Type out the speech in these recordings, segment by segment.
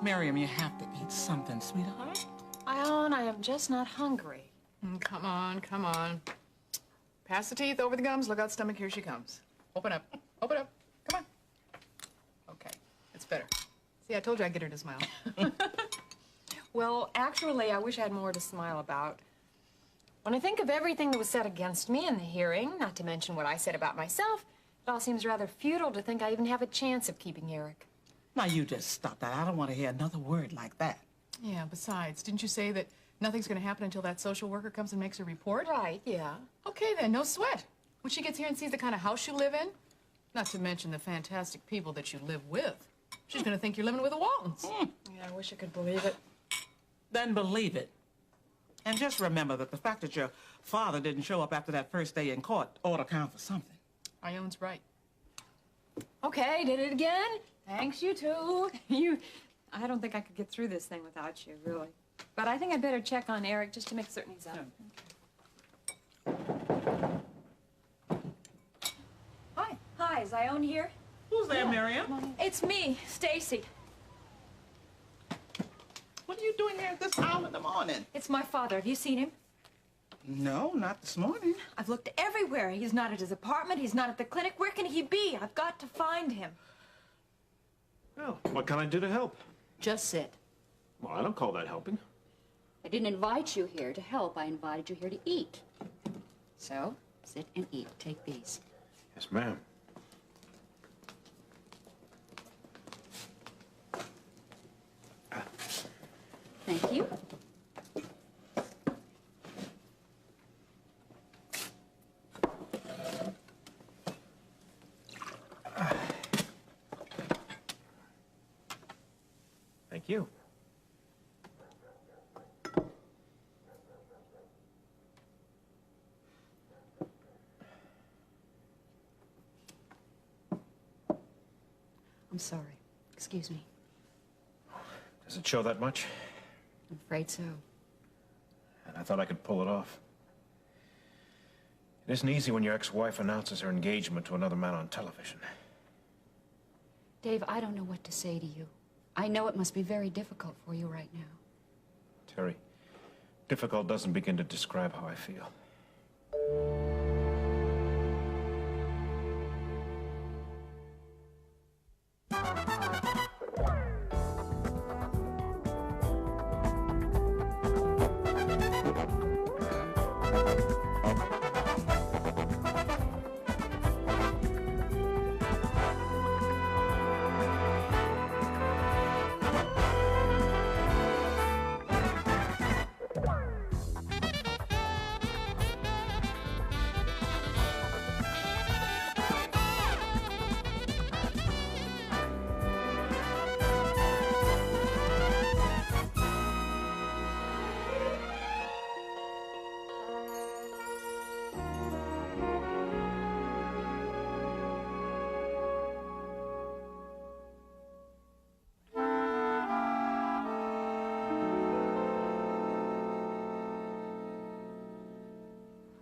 Miriam, you have to eat something, sweetheart. Ione, I am just not hungry. Come on, come on. Pass the teeth, over the gums, look out stomach, here she comes. Open up, open up, come on. Okay, it's better. See, I told you I'd get her to smile. Well, actually, I wish I had more to smile about. When I think of everything that was said against me in the hearing, not to mention what I said about myself, it all seems rather futile to think I even have a chance of keeping Eric. Now, you just stop that. I don't want to hear another word like that. Yeah, besides, didn't you say that nothing's gonna happen until that social worker comes and makes a report? Right, yeah. Okay then, no sweat. When she gets here and sees the kind of house you live in, not to mention the fantastic people that you live with, she's gonna think you're living with the Waltons. Yeah, I wish I could believe it. Then believe it. And just remember that the fact that your father didn't show up after that first day in court ought to count for something. Ione's right. Okay, did it again? Thanks, you too. I don't think I could get through this thing without you, really. But I think I'd better check on Eric just to make certain he's up. Hi. Hi, is Ione here? Who's there, Miriam? It's me, Stacy. What are you doing here at this hour in the morning? It's my father. Have you seen him? No, not this morning. I've looked everywhere. He's not at his apartment. He's not at the clinic. Where can he be? I've got to find him. Well, what can I do to help? Just sit. Well, I don't call that helping. I didn't invite you here to help. I invited you here to eat. So, sit and eat. Take these. Yes, ma'am. Thank you. Thank you. I'm sorry. Excuse me. Does it show that much? I'm afraid so. And I thought I could pull it off. It isn't easy when your ex-wife announces her engagement to another man on television. Dave, I don't know what to say to you. I know it must be very difficult for you right now. Terry, difficult doesn't begin to describe how I feel.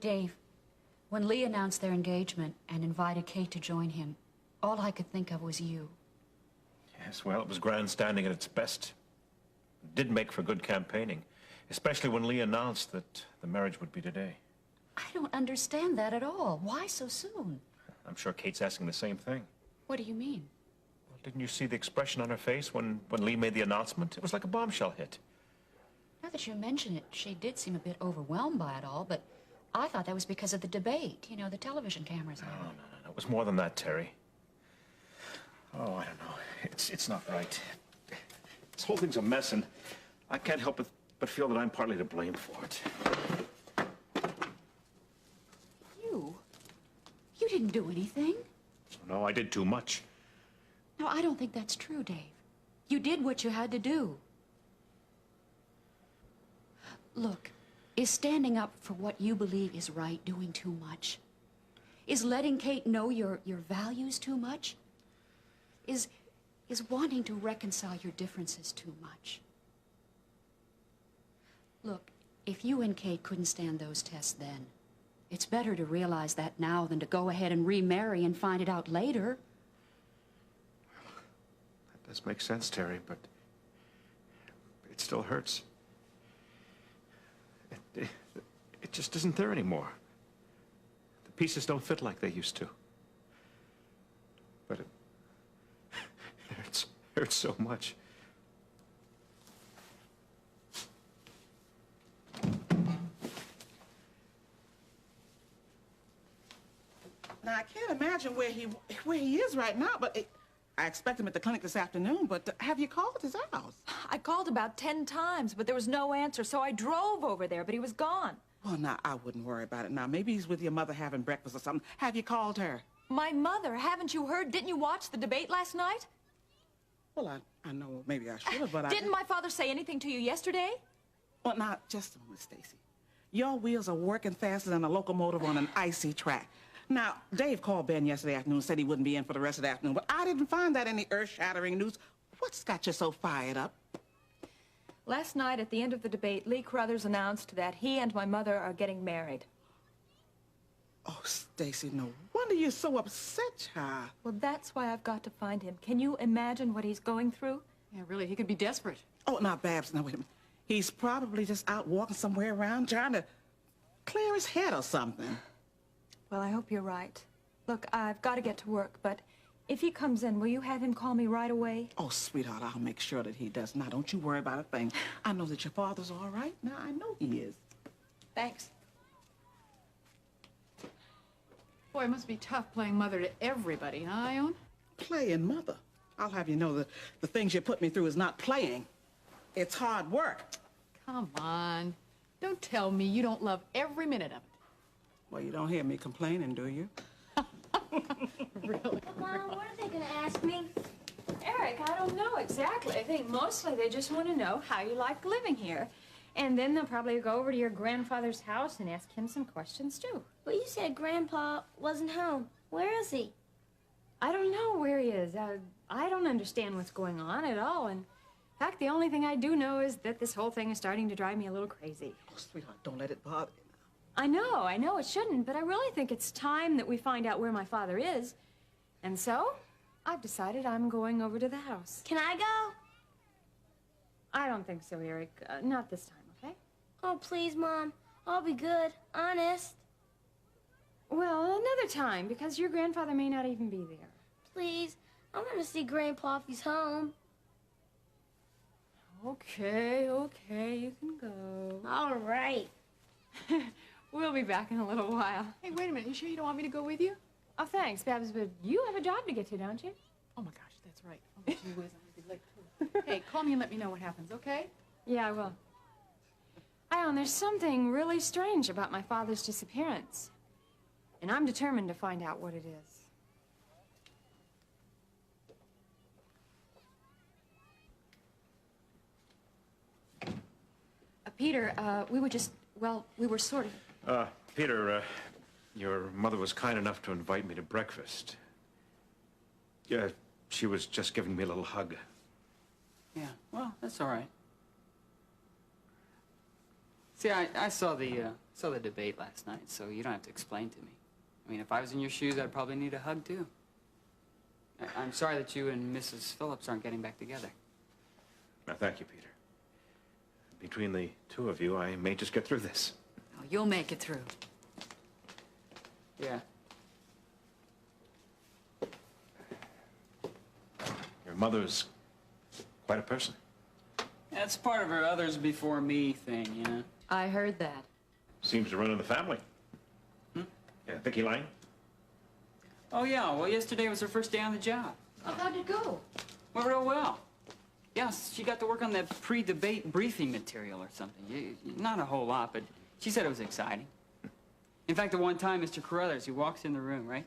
Dave, when Lee announced their engagement and invited Kate to join him, all I could think of was you. Yes, well, it was grandstanding at its best. It did make for good campaigning, especially when Lee announced that the marriage would be today. I don't understand that at all. Why so soon? I'm sure Kate's asking the same thing. What do you mean? Well, didn't you see the expression on her face when Lee made the announcement? It was like a bombshell hit. Now that you mention it, she did seem a bit overwhelmed by it all, but I thought that was because of the debate. You know, the television cameras. No. It was more than that, Terry. Oh, I don't know. It's not right. This whole thing's a mess, and I can't help but feel that I'm partly to blame for it. You didn't do anything. No, I did too much. No, I don't think that's true, Dave. You did what you had to do. Look, is standing up for what you believe is right doing too much? Is letting Kate know your values too much? Is wanting to reconcile your differences too much? Look, if you and Kate couldn't stand those tests then, it's better to realize that now than to go ahead and remarry and find it out later. That does make sense, Terry, but it still hurts. It just isn't there anymore. The pieces don't fit like they used to. But it hurts so much. Now, I can't imagine where he is right now, but I expect him at the clinic this afternoon, but have you called his house? I called about 10 times, but there was no answer, so I drove over there, but he was gone. Well, now, I wouldn't worry about it now. Maybe he's with your mother having breakfast or something. Have you called her? My mother, haven't you heard? Didn't you watch the debate last night? Well, I know maybe I should have, but Didn't my father say anything to you yesterday? Well, now, just a moment, Stacy. Your wheels are working faster than a locomotive on an icy track. Now, Dave called Ben yesterday afternoon, said he wouldn't be in for the rest of the afternoon, but I didn't find that any earth-shattering news. What's got you so fired up? Last night, at the end of the debate, Lee Crothers announced that he and my mother are getting married. Oh, Stacy, no wonder you're so upset, child. Well, that's why I've got to find him. Can you imagine what he's going through? Yeah, really, he could be desperate. Oh, now, Babs, now, wait a minute. He's probably just out walking somewhere around trying to clear his head or something. Well, I hope you're right. Look, I've got to get to work, but if he comes in, will you have him call me right away? Oh, sweetheart, I'll make sure that he does. Now, don't you worry about a thing. I know that your father's all right. Now, I know he is. Thanks. Boy, it must be tough playing mother to everybody, huh, Ione? Playing mother. I'll have you know that the things you put me through is not playing. It's hard work. Come on. Don't tell me you don't love every minute of it. Well, you don't hear me complaining, do you? Really? Mom, what are they going to ask me? Eric, I don't know exactly. I think mostly they just want to know how you like living here. And then they'll probably go over to your grandfather's house and ask him some questions, too. But you said Grandpa wasn't home. Where is he? I don't know where he is. I don't understand what's going on at all. And in fact, the only thing I do know is that this whole thing is starting to drive me a little crazy. Oh, sweetheart, don't let it bother you. I know it shouldn't, but I really think it's time that we find out where my father is. And so, I've decided I'm going over to the house. Can I go? I don't think so, Eric. Not this time, okay? Oh, please, Mom. I'll be good. Honest. Well, another time, because your grandfather may not even be there. Please. I want to see Grandpa if he's home. Okay, you can go. All right. We'll be back in a little while. Hey, wait a minute. You sure you don't want me to go with you? Oh, thanks, Babs, but you have a job to get to, don't you? Oh, my gosh, that's right. Oh, gee whiz, I'm gonna be late, too. Hey, call me and let me know what happens, okay? Yeah, I will. Ione, there's something really strange about my father's disappearance. And I'm determined to find out what it is. Peter, we were just, well, we were sort of... Peter, your mother was kind enough to invite me to breakfast. Yeah, she was just giving me a little hug. Yeah, well, that's all right. See, I saw the debate last night, so you don't have to explain to me. I mean, if I was in your shoes, I'd probably need a hug, too. I'm sorry that you and Mrs. Phillips aren't getting back together. Now, thank you, Peter. Between the two of you, I may just get through this. Oh, you'll make it through. Yeah. Your mother's quite a person. That's part of her others before me thing, you know? I heard that. Seems to run in the family. Hmm? Yeah, Vicky Lang? Oh, yeah, well, yesterday was her first day on the job. How'd it go? Went real well. Yes, she got to work on that pre-debate briefing material or something. Not a whole lot, but she said it was exciting. In fact, at one time, Mr. Carruthers, he walks in the room, right?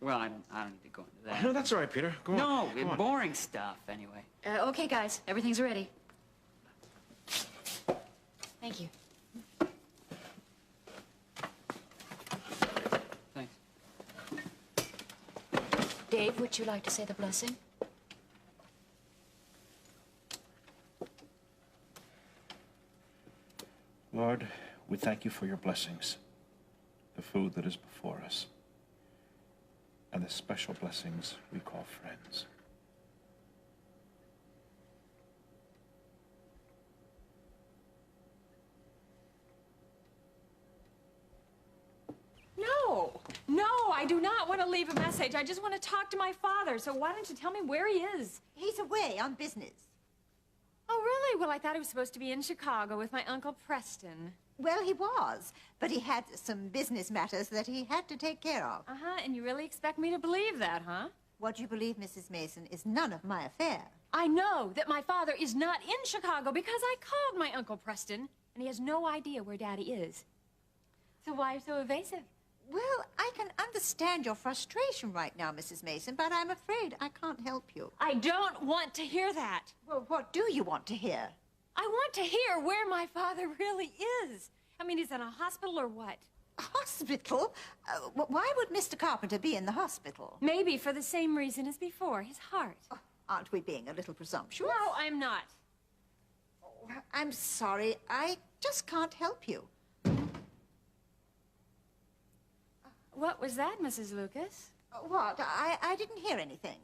Well, I don't need to go into that. No, that's all right, Peter. Go on. No, Go on. boring stuff, anyway. Okay, guys, everything's ready. Thank you. Thanks. Dave, would you like to say the blessing? Lord, we thank you for your blessings, the food that is before us, and the special blessings we call friends. do not want to leave a message. I just want to talk to my father. So why don't you tell me where he is? He's away on business. Oh, really? Well, I thought he was supposed to be in Chicago with my Uncle Preston. Well, he was, but he had some business matters that he had to take care of. Uh-huh, and you really expect me to believe that, huh? What you believe, Mrs. Mason, is none of my affair. I know that my father is not in Chicago because I called my Uncle Preston, and he has no idea where Daddy is. So why are you so evasive? Well, I can understand your frustration right now, Mrs. Mason, but I'm afraid I can't help you. I don't want to hear that. Well, what do you want to hear? I want to hear where my father really is. I mean, he's in a hospital or what? A hospital? Why would Mr. Carpenter be in the hospital? Maybe for the same reason as before, his heart. Oh, aren't we being a little presumptuous? No, I'm not. Oh, I'm sorry. I just can't help you. What was that, Mrs. Lucas? What? I didn't hear anything.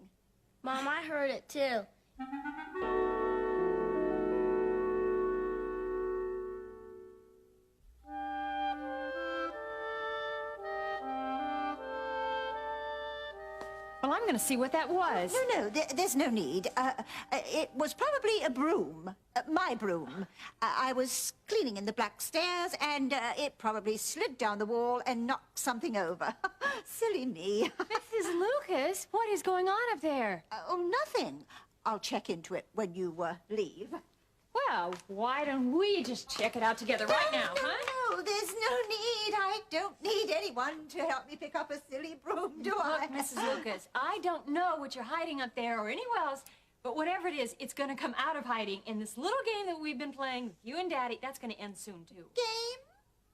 Mom, I heard it too. Well, I'm going to see what that was. No, there's no need. It was probably a broom. My broom. I was cleaning in the back stairs, and it probably slid down the wall and knocked something over. Silly me. Mrs. Lucas, what is going on up there? Oh, nothing. I'll check into it when you leave. Well, why don't we just check it out together right now, huh? No, there's no need. I don't need anyone to help me pick up a silly broom, do I? Look, Mrs. Lucas, I don't know what you're hiding up there or anywhere else, but whatever it is, it's going to come out of hiding. And this little game that we've been playing with you and Daddy, that's going to end soon, too. Game?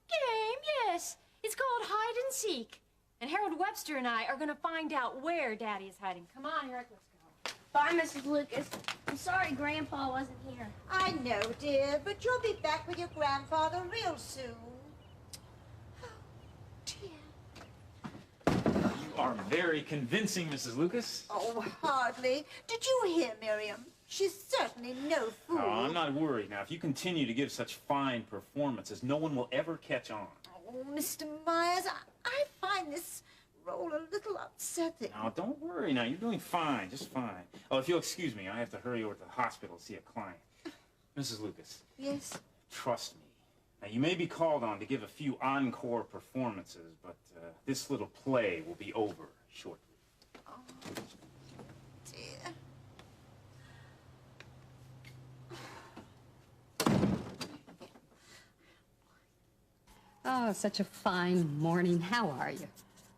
Game, yes. It's called hide and seek. And Harold Webster and I are going to find out where Daddy is hiding. Come on, Eric, let's go. Bye, Mrs. Lucas. I'm sorry Grandpa wasn't here. I know, dear, but you'll be back with your grandfather real soon. Oh, dear. You are very convincing, Mrs. Lucas. Oh, hardly. Did you hear Miriam? She's certainly no fool. Oh, I'm not worried. Now, if you continue to give such fine performances, no one will ever catch on. Oh, Mr. Myers, I find this role a little upsetting. Now, don't worry. Now, you're doing fine, just fine. Oh, if you'll excuse me, I have to hurry over to the hospital to see a client. Mrs. Lucas. Yes? Trust me. Now, you may be called on to give a few encore performances, but this little play will be over shortly. Oh, dear. Oh, such a fine morning. How are you?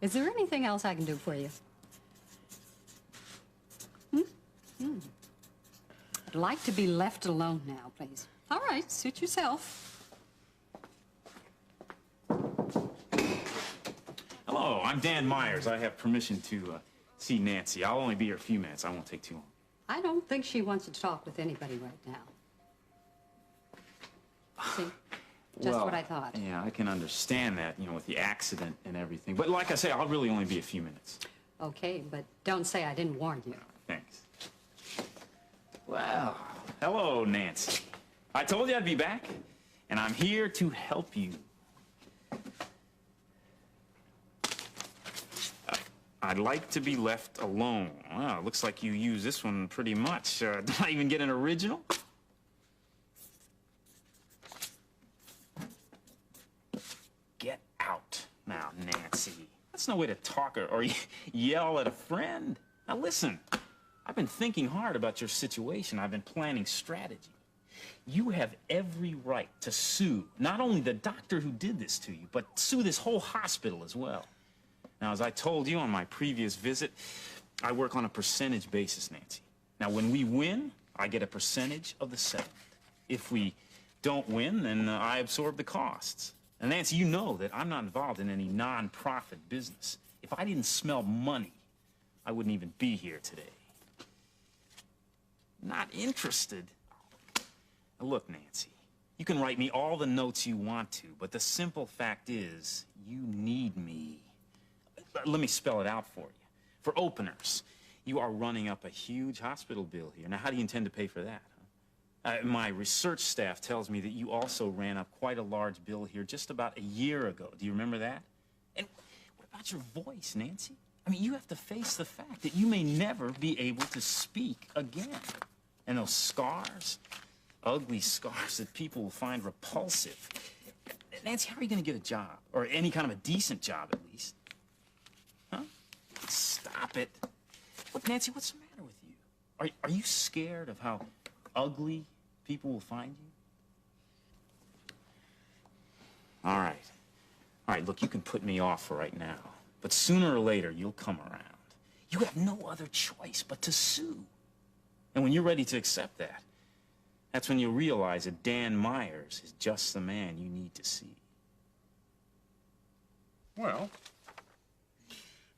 Is there anything else I can do for you? I'd like to be left alone now, please. All right, suit yourself. Hello, I'm Dan Myers. I have permission to see Nancy. I'll only be here a few minutes. I won't take too long. I don't think she wants to talk with anybody right now. See? Just Well, what I thought. Yeah, I can understand that, you know, with the accident and everything. But like I say, I'll really only be a few minutes. Okay, but don't say I didn't warn you. Thanks. Well, hello, Nancy. I told you I'd be back, and I'm here to help you. I'd like to be left alone. Wow, looks like you use this one pretty much. Did I even get an original? Get out now, Nancy. That's no way to talk or yell at a friend. Now listen, I've been thinking hard about your situation. I've been planning strategy. You have every right to sue not only the doctor who did this to you, but sue this whole hospital as well. Now, as I told you on my previous visit, I work on a percentage basis, Nancy. Now, when we win, I get a percentage of the settlement. If we don't win, then I absorb the costs. And Nancy, you know that I'm not involved in any non-profit business. If I didn't smell money, I wouldn't even be here today. Not interested? Now look, Nancy, you can write me all the notes you want to, but the simple fact is, you need me. Let me spell it out for you. For openers, you are running up a huge hospital bill here. Now, how do you intend to pay for that? My research staff tells me that you also ran up quite a large bill here just about a year ago. Do you remember that? And about your voice, Nancy? I mean, you have to face the fact that you may never be able to speak again. And those scars, ugly scars that people will find repulsive. Nancy, how are you going to get a job? Or any kind of a decent job, at least? Huh? Stop it. Look, Nancy, what's the matter with you? Are you scared of how ugly people will find you? All right. All right, look, you can put me off for right now. But sooner or later, you'll come around. You have no other choice but to sue. And when you're ready to accept that, that's when you'll realize that Dan Myers is just the man you need to see. Well,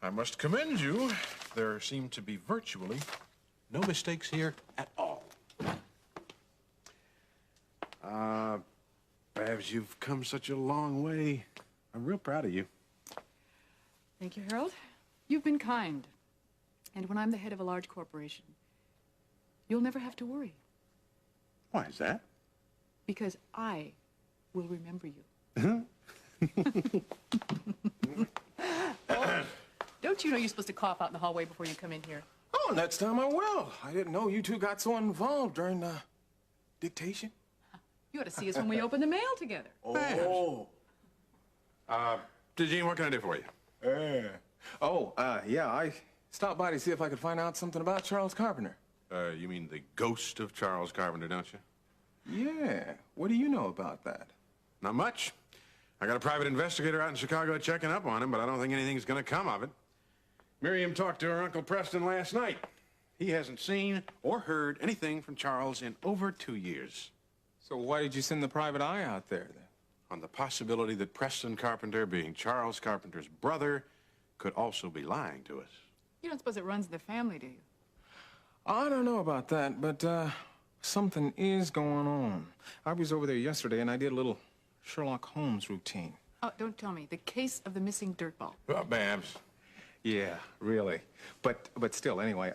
I must commend you. There seem to be virtually no mistakes here at all. Babs, you've come such a long way. I'm real proud of you. Thank you, Harold. You've been kind. And when I'm the head of a large corporation, you'll never have to worry. Why is that? Because I will remember you. Don't you know you're supposed to cough out in the hallway before you come in here? Oh, next time I will. I didn't know you two got so involved during the dictation. You ought to see us when we open the mail together. Oh. Gene, what can I do for you? Yeah, I stopped by to see if I could find out something about Charles Carpenter. You mean the ghost of Charles Carpenter, don't you? Yeah. What do you know about that? Not much. I got a private investigator out in Chicago checking up on him, but I don't think anything's gonna come of it. Miriam talked to her Uncle Preston last night. He hasn't seen or heard anything from Charles in over 2 years. So why did you send the private eye out there, then? On the possibility that Preston Carpenter, being Charles Carpenter's brother, could also be lying to us. You don't suppose it runs in the family, do you? I don't know about that, but something is going on. I was over there yesterday, and I did a little Sherlock Holmes routine. Oh, don't tell me. The case of the missing dirt ball. Babs. Yeah, really. But still, anyway,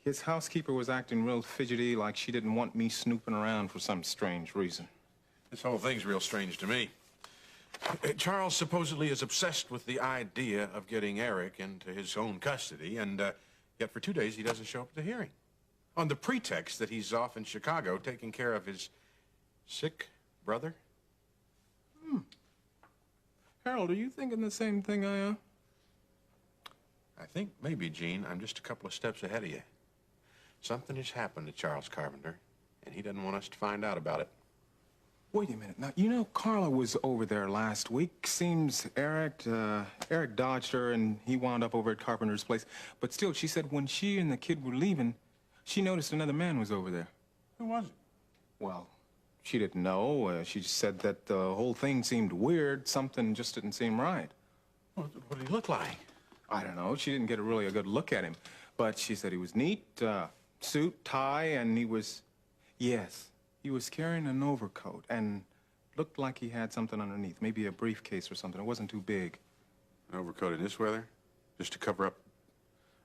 his housekeeper was acting real fidgety, like she didn't want me snooping around for some strange reason. This whole thing's real strange to me. Charles supposedly is obsessed with the idea of getting Eric into his own custody, and yet for 2 days he doesn't show up at the hearing. On the pretext that he's off in Chicago taking care of his sick brother. Harold, are you thinking the same thing I am? I think maybe, Gene, I'm just a couple of steps ahead of you. Something has happened to Charles Carpenter, and he doesn't want us to find out about it. Wait a minute. Now, you know Carla was over there last week. Seems Eric dodged her, and he wound up over at Carpenter's place. But still, she said when she and the kid were leaving, she noticed another man was over there. Who was it? Well, she didn't know. She just said that the whole thing seemed weird. Something just didn't seem right. What did he look like? I don't know. She didn't get really a good look at him. But she said he was neat, suit, tie, and he was... Yes, he was carrying an overcoat and looked like he had something underneath. Maybe a briefcase or something. It wasn't too big. An overcoat in this weather? Just to cover up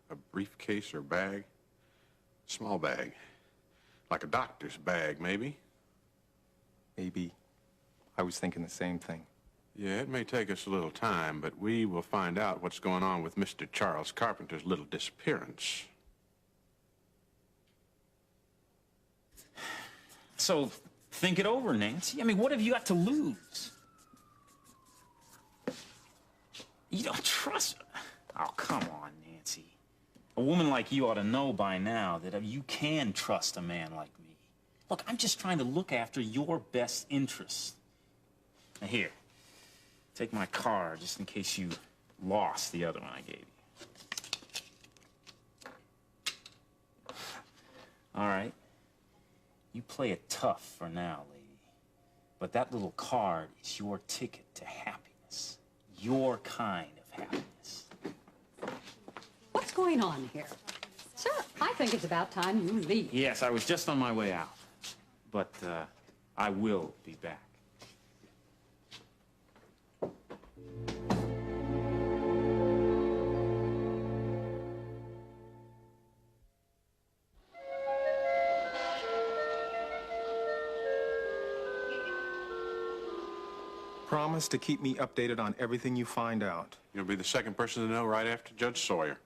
a briefcase or bag? Small bag. Like a doctor's bag, maybe? Maybe. I was thinking the same thing. Yeah, it may take us a little time, but we will find out what's going on with Mr. Charles Carpenter's little disappearance. So, think it over, Nancy. I mean, what have you got to lose? You don't trust... Oh, come on, Nancy. A woman like you ought to know by now that you can trust a man like me. Look, I'm just trying to look after your best interests. Now, here. Take my card, just in case you lost the other one I gave you. All right. You play it tough for now, lady. But that little card is your ticket to happiness. Your kind of happiness. What's going on here? Sir, I think it's about time you leave. Yes, I was just on my way out. But, I will be back. promise to keep me updated on everything you find out. You'll be the second person to know right after Judge Sawyer.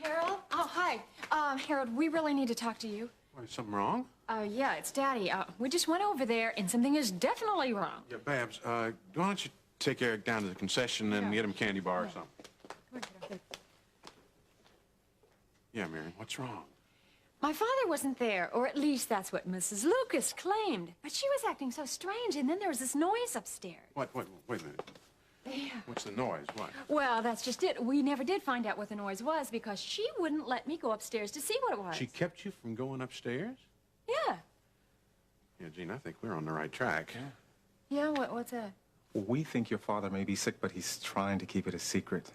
Harold? Oh, hi. Harold, we really need to talk to you. Why, is something wrong? Yeah, it's Daddy. We just went over there, and something is definitely wrong. Yeah, Babs, why don't you take Eric down to the concession and get him a candy bar or something? Yeah, Miriam, what's wrong? My father wasn't there, or at least that's what Mrs. Lucas claimed. But she was acting so strange, and then there was this noise upstairs. What? Wait a minute. Yeah. What's the noise? What? Well, that's just it. We never did find out what the noise was because she wouldn't let me go upstairs to see what it was. She kept you from going upstairs? Yeah. Yeah, Gene, I think we're on the right track. Yeah, what's that? We think your father may be sick, but he's trying to keep it a secret.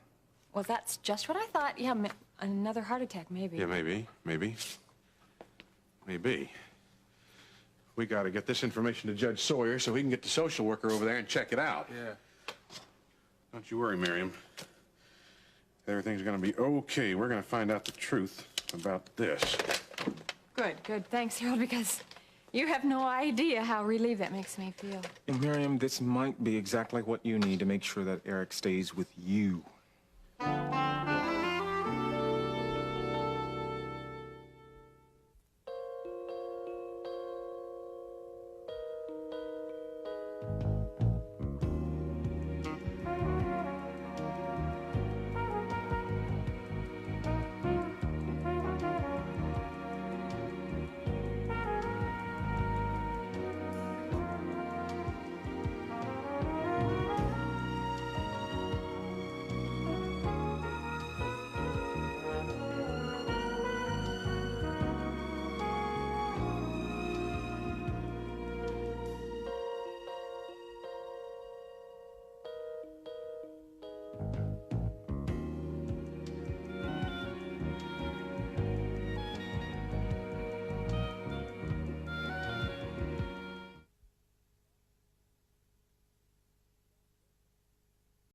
Well, that's just what I thought. Yeah, another heart attack, maybe. Yeah, maybe. We got to get this information to Judge Sawyer so he can get the social worker over there and check it out. Yeah. Don't you worry, Miriam. Everything's going to be okay. We're going to find out the truth about this. Good. Thanks, Harold, because you have no idea how relieved that makes me feel. And Miriam, this might be exactly what you need to make sure that Eric stays with you.